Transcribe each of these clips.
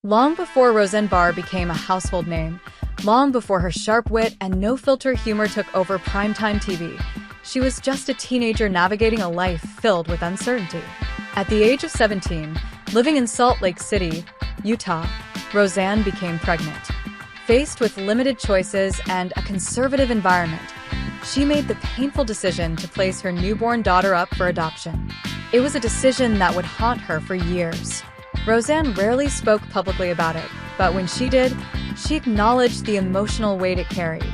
Long before Roseanne Barr became a household name, long before her sharp wit and no-filter humor took over primetime TV, she was just a teenager navigating a life filled with uncertainty. At the age of 17, living in Salt Lake City, Utah, Roseanne became pregnant. Faced with limited choices and a conservative environment, she made the painful decision to place her newborn daughter up for adoption. It was a decision that would haunt her for years. Roseanne rarely spoke publicly about it, but when she did, she acknowledged the emotional weight it carried.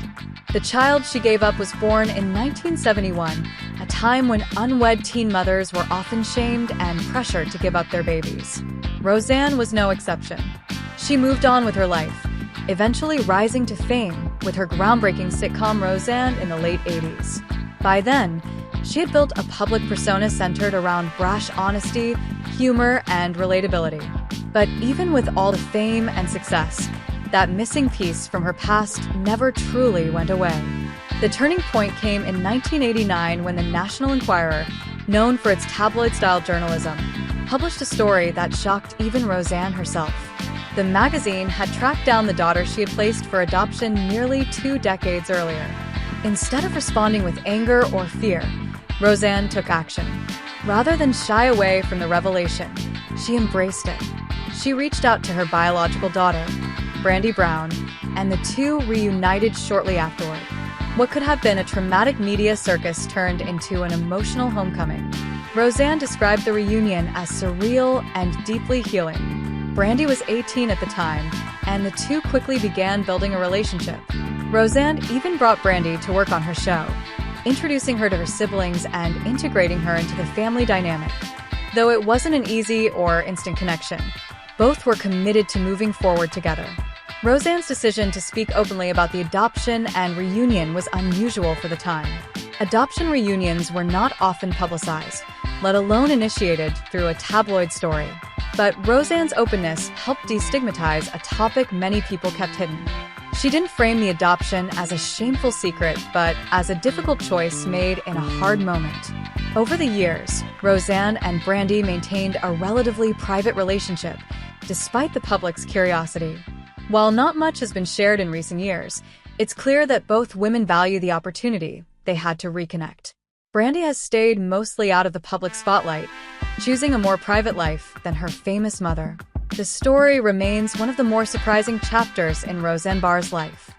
The child she gave up was born in 1971, a time when unwed teen mothers were often shamed and pressured to give up their babies. Roseanne was no exception. She moved on with her life, eventually rising to fame with her groundbreaking sitcom Roseanne in the late 80s. By then, she had built a public persona centered around brash honesty, humor, and relatability. But even with all the fame and success, that missing piece from her past never truly went away. The turning point came in 1989 when the National Enquirer, known for its tabloid-style journalism, published a story that shocked even Roseanne herself. The magazine had tracked down the daughter she had placed for adoption nearly 2 decades earlier. Instead of responding with anger or fear, Roseanne took action. Rather than shy away from the revelation, she embraced it. She reached out to her biological daughter, Brandy Brown, and the two reunited shortly afterward. What could have been a traumatic media circus turned into an emotional homecoming. Roseanne described the reunion as surreal and deeply healing. Brandy was 18 at the time, and the two quickly began building a relationship. Roseanne even brought Brandy to work on her show, introducing her to her siblings and integrating her into the family dynamic. Though it wasn't an easy or instant connection, both were committed to moving forward together. Roseanne's decision to speak openly about the adoption and reunion was unusual for the time. Adoption reunions were not often publicized, let alone initiated through a tabloid story. But Roseanne's openness helped destigmatize a topic many people kept hidden. She didn't frame the adoption as a shameful secret, but as a difficult choice made in a hard moment. Over the years, Roseanne and Brandy maintained a relatively private relationship, despite the public's curiosity. While not much has been shared in recent years, it's clear that both women value the opportunity they had to reconnect. Brandy has stayed mostly out of the public spotlight, choosing a more private life than her famous mother. The story remains one of the more surprising chapters in Roseanne Barr's life.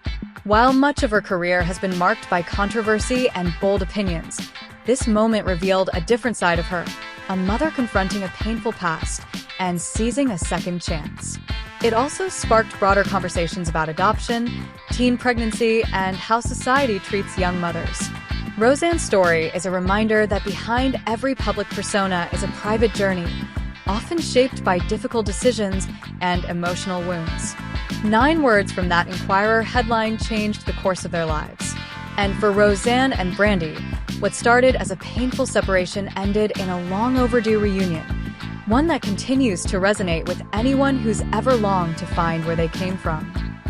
While much of her career has been marked by controversy and bold opinions, this moment revealed a different side of her, a mother confronting a painful past and seizing a second chance. It also sparked broader conversations about adoption, teen pregnancy, and how society treats young mothers. Roseanne's story is a reminder that behind every public persona is a private journey, often shaped by difficult decisions and emotional wounds. 9 words from that Enquirer headline changed the course of their lives. And for Roseanne and Brandy, what started as a painful separation ended in a long overdue reunion, one that continues to resonate with anyone who's ever longed to find where they came from.